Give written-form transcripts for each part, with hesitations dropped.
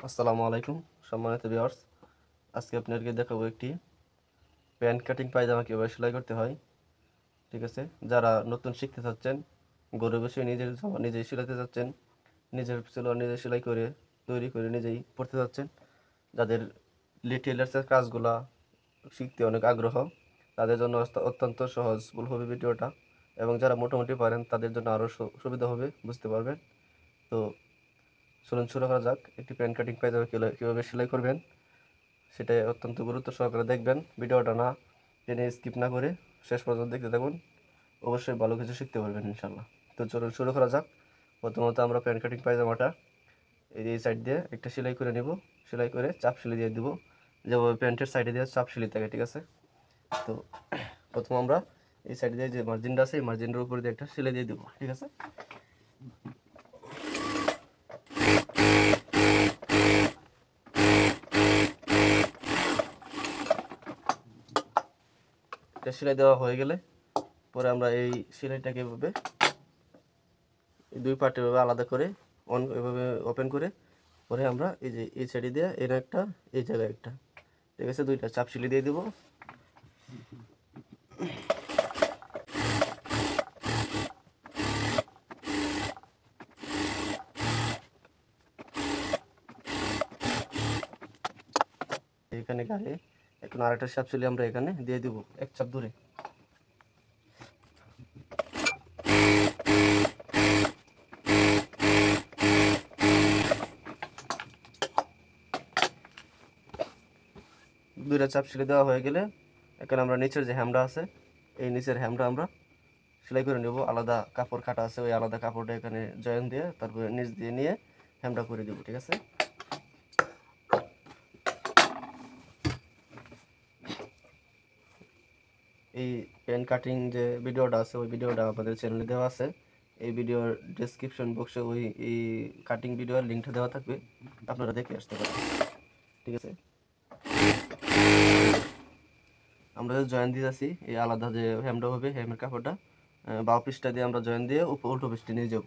আসসালামু আলাইকুম সম্মানিত ভিউয়ার্স। আজকে আপনাদেরকে দেখাবো একটি প্যান্ট কাটিং পায়জামা কীভাবে সেলাই করতে হয়। ঠিক আছে, যারা নতুন শিখতে চাচ্ছেন, ঘরে বসে নিজের জামা নিজেই সেলাতে চাচ্ছেন, নিজের সেলোয়ার নিজে সেলাই করে তৈরি করে নিজেই পড়তে চাচ্ছেন, যাদের টেলার্সের কাজগুলা শিখতে অনেক আগ্রহ, তাদের জন্য অত্যন্ত সহজ হবে ভিডিওটা। এবং যারা মোটামুটি পারেন তাদের জন্য আরও সুবিধা হবে, বুঝতে পারবেন। তো চলুন শুরু করা যাক। একটি প্যান্ট কাটিং পায়জামা কীভাবে সেলাই করবেন সেটাই অত্যন্ত গুরুত্ব সহকারে দেখবেন। ভিডিওটা না টেনে স্কিপ না করে শেষ পর্যন্ত দেখতে থাকুন, অবশ্যই ভালো কিছু শিখতে পারবেন ইনশাল্লাহ। তো চলুন শুরু করা যাক। প্রথমত আমরা প্যান্ট কাটিং পায়জামাটা এই সাইড দিয়ে একটা সেলাই করে নেব। সেলাই করে চাপ সেলাই দিয়ে দেবো, যেভাবে প্যান্টের সাইডে দিয়ে চাপ সেলাই থাকে। ঠিক আছে, তো প্রথম আমরা এই সাইডে দিয়ে যে মার্জিনটা আছে এই মার্জিনটার উপর দিয়ে একটা সেলাই দিয়ে দেবো। ঠিক আছে, সেলাই দেওয়া হয়ে গেলে পরে আমরা এই সেলাইটাকে এভাবে দুই পার্ট এভাবে আলাদা করে এভাবে ওপেন করে পরে আমরা এই যে এই সাইডে দিয়ে এর একটা এই জায়গায় একটা, ঠিক আছে, দুইটা চাপ সেলাই দিয়ে দেবো। এখানে গায়ে এখন আরেকটা চাপ সেলাই আমরা এখানে দিয়ে দিব এক চাপ ধরে। দুইটা চাপ সেলাই দেওয়া হয়ে গেলে এখানে আমরা নিচের যে হ্যামটা আছে এই নিচের হ্যামটা আমরা সেলাই করে নেব। আলাদা কাপড় কাটা আছে, ওই আলাদা কাপড়টা এখানে জয়েন দিয়ে তারপরে নিচ দিয়ে নিয়ে হ্যামটা করে দেব। ঠিক আছে, এই পেন কাটিং যে ভিডিওটা আছে ওই ভিডিওটা আমাদের চ্যানেলে দেওয়া আছে। এই ভিডিওর ডেসক্রিপশন বক্সে ওই এই কাটিং ভিডিওর লিঙ্কটা দেওয়া থাকবে, আপনারা দেখে আসতে পারেন। ঠিক আছে, আমরা যে জয়েন দিয়ে যাচ্ছি এই আলাদা যে হ্যামটা হবে হ্যামের কাপড়টা বাউ পিসটা দিয়ে আমরা জয়েন দিয়ে উল্টো পিসটা নিয়ে যাব।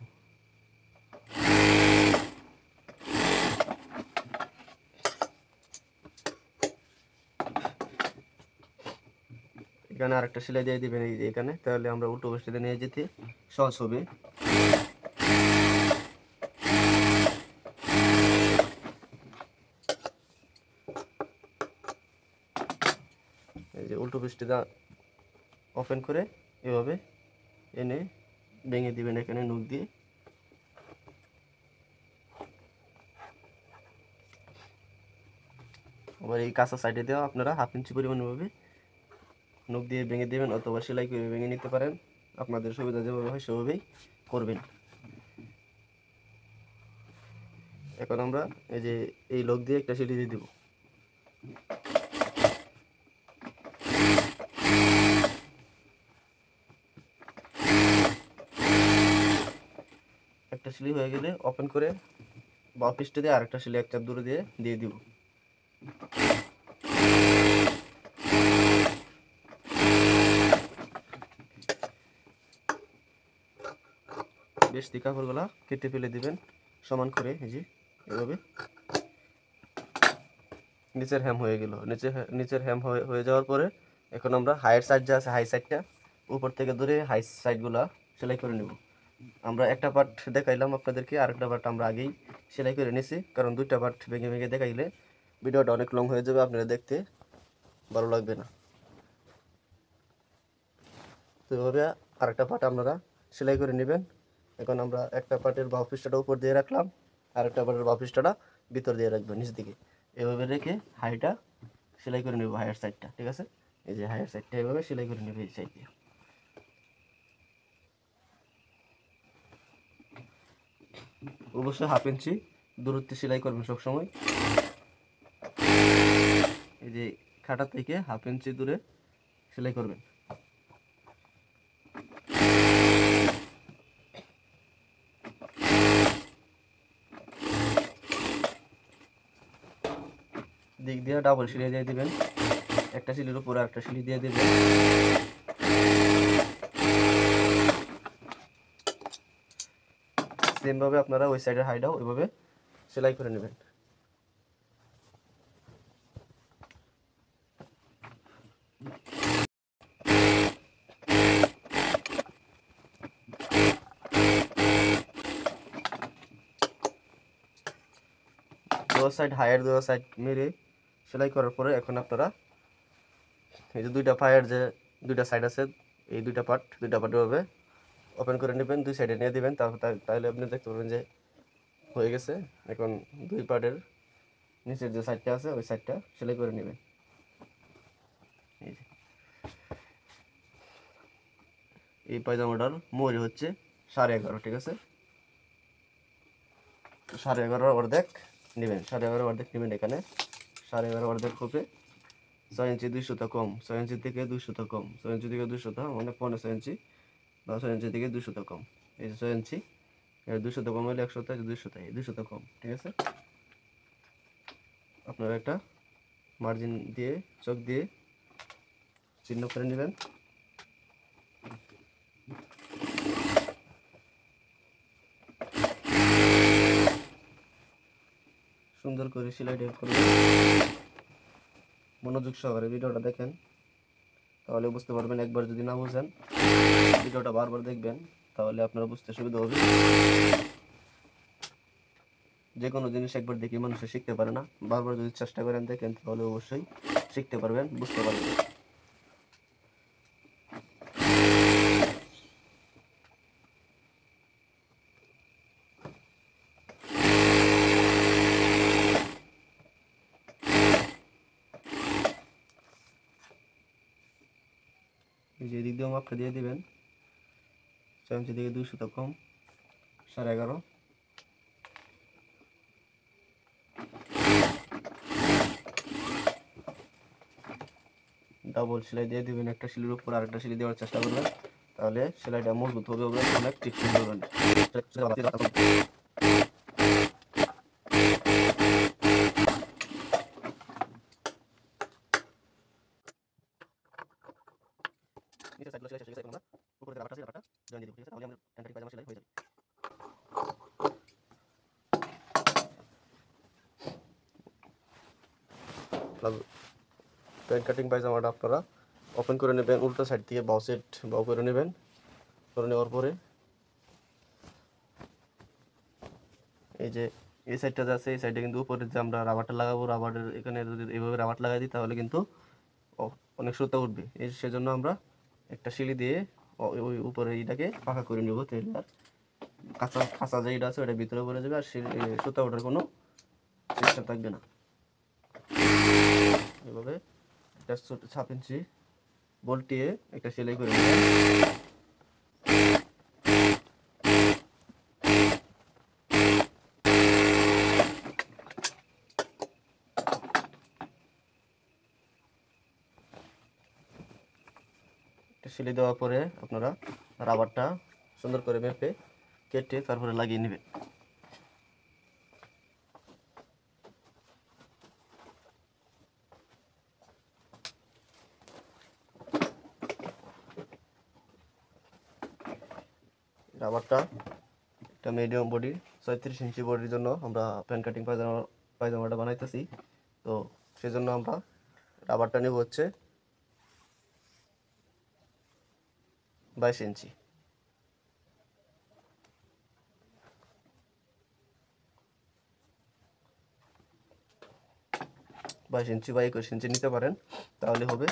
এখানে আরেকটা সেলাই দিয়ে দিবেন এই যে এখানে, তাহলে আমরা উল্টো পিসটা নিয়ে যেতে সহজ হবে। এই যে উল্টো পিসটা ওপেন করে এভাবে এনে ভেঙে দিবেন এখানে নখ দিয়ে। আবার এই কাঁচা সাইডে দেওয়া আপনারা 1/2 ইঞ্চি পরিমাণ ভাবে নখ দিয়ে ভেঙে দেবেন, অথবা সেলাই করে ভেঙে নিতে পারেন। আপনাদের সুবিধা যেভাবে হয় সেভাবেই করবেন। এখন আমরা এই যে এই লক দিয়ে একটা সেলাই দিয়ে দেব। একটা সেলাই হয়ে গেলে ওপেন করে বাঁ পিসটা দিয়ে আরেকটা সেলাই এক চাপ দূরে দিয়ে দিব। বেশ কাপড়গুলা কেটে ফেলে দিবেন সমান করে। এই যে এভাবে নিচের হ্যাম হয়ে গেল। নিচের হ্যাম হয়ে যাওয়ার পরে এখন আমরা হাইয়ের সাইড যা আছে হাই সাইডটা উপর থেকে ধরে হাই সাইডগুলা সেলাই করে নেব। আমরা একটা পার্ট দেখাইলাম আপনাদেরকে, আরেকটা পার্ট আমরা আগেই সেলাই করে নিছি, কারণ দুইটা পার্ট ভেঙে ভেঙে দেখাইলে ভিডিওটা অনেক লং হয়ে যাবে, আপনারা দেখতে ভালো লাগবে না। তো এভাবে আরেকটা পার্ট আপনারা সেলাই করে নেবেন। এখন আমরা একটা পার্টের বাউ পৃষ্ঠাটা উপর দিয়ে রাখলাম, আরেকটা পার্টের বাউ পৃষ্ঠাটা ভিতর দিয়ে রাখবেন নিচ দিকে। এভাবে রেখে হাইটা সেলাই করে নেব, হাইয়ের সাইডটা। ঠিক আছে, এই যে হাইয়ের সাইডটা এভাবে সেলাই করে নেবে এই সাইড দিয়ে। অবশ্যই 1/2 ইঞ্চি দূরত্বে সেলাই করবেন সবসময়। এই যে খাটা থেকে 1/2 ইঞ্চি দূরে সেলাই করবেন। দিক দিয়ে ডাবল সেলাই দিয়ে দিবেন, একটা সিলির উপর আরেকটা সিলি দিয়ে দিবেন। সেমভাবে আপনারা ওই সাইডের হাইটাও ওইভাবে সেলাই করে নেবেন। দুটো সাইড হাইয়ের দুটো সাইড মেরে সেলাই করার পরে এখন আপনারা এই যে দুইটা পায়ের যে দুইটা সাইড আছে এই দুইটা পার্ট এভাবে ওপেন করে নেবেন, দুই সাইডে নিয়ে দিবেন। তাহলে আপনি দেখতে পাবেন যে হয়ে গেছে। এখন দুই পার্টের নিচের যে সাইডটা আছে ওই সাইডটা সেলাই করে নেবেন। এই পায়জামাটার মোহরি হচ্ছে 11.5, ঠিক আছে? 11.5 অর্ধেক নেবেন, 11.5 অর্ধেক নেবেন। এখানে 11.5 অর্ধেক হবে 6 ইঞ্চি 2 সুতা কম, 6 ইঞ্চি থেকে 2 সুতা কম, 6 ইঞ্চি থেকে 2 সুতা মানে 15 ইঞ্চি বা 6 ইঞ্চি থেকে 2 সুতা কম। এই যে 6 ইঞ্চি 2 সুতা কম হলে 1 সুতা, 2 সুতা 2 সুতা কম, ঠিক আছে? আপনারা একটা মার্জিন দিয়ে চক দিয়ে চিহ্ন করে নেবেন। সুন্দর করে সেলাইটা করবেন। মনোযোগ সহকারে ভিডিওটা দেখেন, তাহলে বুঝতে পারবেন। একবার যদি না বুঝেন, ভিডিওটা বারবার দেখবেন, তাহলে আপনারা বুঝতে সুবিধা হবে। যে কোনো জিনিস একবার দেখে মানুষে শিখতে পারে না, বারবার যদি চেষ্টা করেন দেখেন তাহলে অবশ্যই শিখতে পারবেন, বুঝতে পারবেন। এই যে এদিক দিয়েও মাপটা দিয়ে দিবেন, 6 ইঞ্চি থেকে 2 সুতা কম, 11.5। ডাবল সেলাই দিয়ে দিবেন, একটা সেলাইয়ের উপর আরেকটা সেলাই দেওয়ার চেষ্টা করবেন, তাহলে সেলাইটা মজবুত হবে, অনেক টিকসই হবে। নিচে সাইডগুলো সেলাই শেষ হয়ে গেছে, আমরা উপরে যে রাবারটা আছে রাবারটা জয়েন দিয়ে দেব, ঠিক আছে? তাহলে আমাদের প্যান্ট কাটিং পায়জামা সেলাই হয়ে যাবে। প্যান্ট কাটিং পায়জামাটা আপনারা ওপেন করে নেবেন, উল্টো সাইড থেকে বাউ করে নেবেন। করে নেওয়ার পরে এই যে এই সাইডটা যে আছে এই সাইডে কিন্তু উপরে যে আমরা রাবারটা লাগাবো, রাবারের এখানে যদি এইভাবে রাবার লাগাই দিই তাহলে কিন্তু অনেক সুতা উঠবে। সেজন্য আমরা একটা সিলি দিয়ে ওই উপরে এইটাকে পাকা করে নেব, তাহলে আর কাঁচা যে এটা আছে ওটা ভিতরে পড়ে যাবে, আর সুতা ওঠার কোনো চেষ্টা থাকবে না। এভাবে একটা 7 ইঞ্চি বল্টিয়ে একটা সেলাই করে নেবেন। সেলাই দেওয়ার পরে আপনারা রাবারটা সুন্দর করে মেপে কেটে তারপরে লাগিয়ে নেবেন। রাবারটা একটা মিডিয়াম বডি 36 ইঞ্চি বডির জন্য আমরা প্যান্ট কাটিং পায়জামাটা বানাইতেছি। তো সেজন্য আমরা রাবারটা নেব হচ্ছে 22 ইঞ্চি। 22 ইঞ্চি বা 21 ইঞ্চি নিতে পারেন, তাহলে হবে।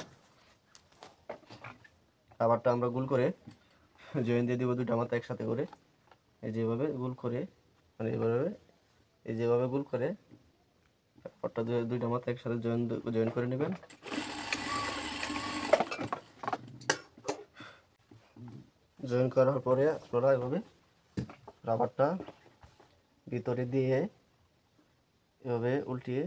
রাবারটা আমরা গোল করে জয়েন দিয়ে দিব দুইটা মাথা একসাথে করে, এই যেভাবে গোল করে, মানে এইভাবে এই যেভাবে গোল করে রাবারটা দুইটা মাথা একসাথে জয়েন করে নেবেন। জয়েন করার পরে আপনারা এভাবে রাবারটা ভিতরে দিয়ে এভাবে উল্টিয়ে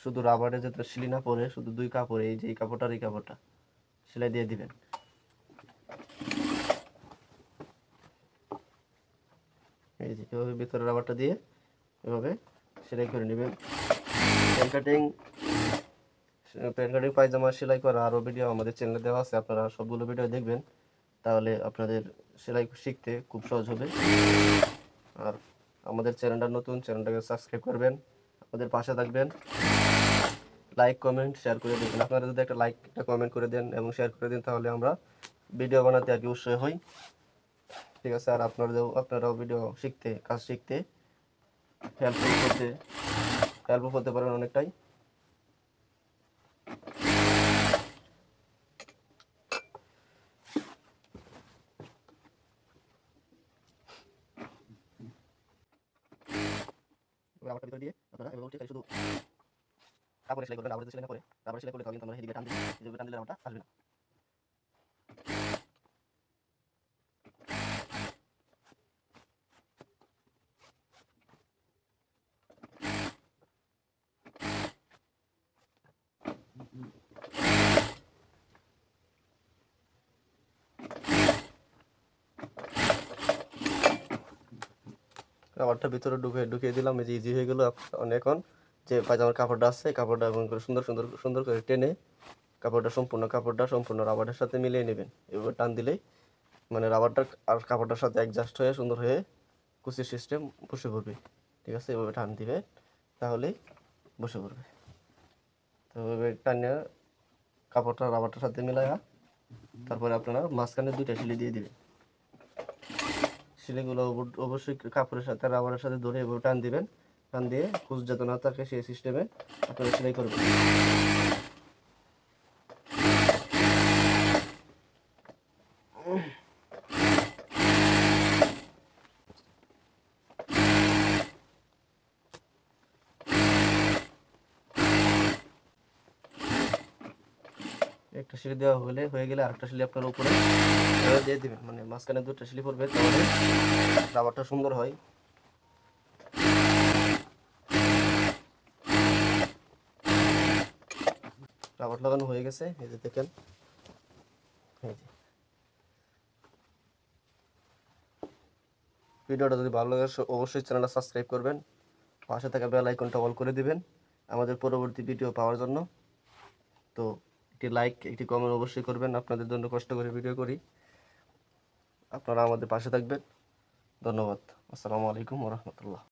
শুধু রাবারে যাতে সিলি না পড়ে, শুধু দুই কাপড়ে, এই যে এই কাপড়টা আর এই কাপড়টা সেলাই দিয়ে দিবেন। এই যে এভাবে ভিতরে রাবারটা দিয়ে এভাবে সেলাই করে নেবেন। প্যান্ট কাটিং পায়জামা সেলাই করা আরও ভিডিও আমাদের চ্যানেলে দেওয়া আছে, আপনারা সবগুলো ভিডিও দেখবেন, তাহলে আপনাদের সেলাই শিখতে খুব সহজ হবে। আর আমাদের চ্যানেলটা নতুন, চ্যানেলটাকে সাবস্ক্রাইব করবেন, আমাদের পাশে থাকবেন, লাইক কমেন্ট শেয়ার করে দেবেন। আপনারা যদি একটা লাইক একটা কমেন্ট করে দেন এবং শেয়ার করে দেন তাহলে আমরা ভিডিও বানাতে আর কি উৎসাহ হই, ঠিক আছে? আর আপনারাও ভিডিও শিখতে, কাজ শিখতে, হেল্প করতে হেল্প হতে পারেন অনেকটাই। রাবারটা ভিতরে দিয়ে আপনারা এবং ঠিক আছে শুধু কাপড়ে সেলাই করবেন। রাবারে সেলাই না করে রাবারে সেলাই করলে তখন কিন্তু আমরা এদিকে টান দিই, যেভাবে টান দিলে রাবারটা আসবে না। রাবারটা ভিতরে ঢুকিয়ে দিলাম, এই যে ইজি হয়ে গেল এখন। যে পায়জামার কাপড়টা আছে কাপড়টা এমন করে সুন্দর করে টেনে কাপড়টা সম্পূর্ণ রাবারের সাথে মিলিয়ে নেবেন। এভাবে টান দিলেই মানে রাবারটা আর কাপড়টার সাথে অ্যাডজাস্ট হয়ে সুন্দর হয়ে কুচির সিস্টেম বসে পড়বে। ঠিক আছে, এভাবে টান দিবে তাহলেই বসে পড়বে। তো এভাবে টানিয়ে কাপড়টা রাবারটার সাথে মিলায়া তারপরে আপনারা মাঝখানে 2টা সিলি দিয়ে দিবেন। সিলিগুলো অবশ্যই কাপড়ের সাথে রাবারের সাথে ধরে এভাবে টান দিবেন। টান দিয়ে কুচ যাতে না থাকে সেই সিস্টেমে আপনারা সেলাই করবেন। একটা সিলি দেওয়া হয়ে গেলে আরেকটা সিলি আপনার উপরে দিয়ে দিবেন, মানে মাঝখানে 2টা সিলি পড়বে, তাহলে রাবারটা সুন্দর হয়। রাবার লাগানো হয়ে গেছে, এই যে দেখেন। এই যে ভিডিওটা যদি ভালো লাগে অবশ্যই চ্যানেলটা সাবস্ক্রাইব করবেন, পাশে থাকা বেল আইকনটা অল করে দিবেন আমাদের পরবর্তী ভিডিও পাওয়ার জন্য। তো একটি লাইক একটি কমেন্ট অবশ্যই করবেন, আপনাদের জন্য কষ্ট করে ভিডিও করি। আপনারা আমাদের পাশে থাকবেন। ধন্যবাদ। আসসালামু আলাইকুম ওয়া রাহমাতুল্লাহ।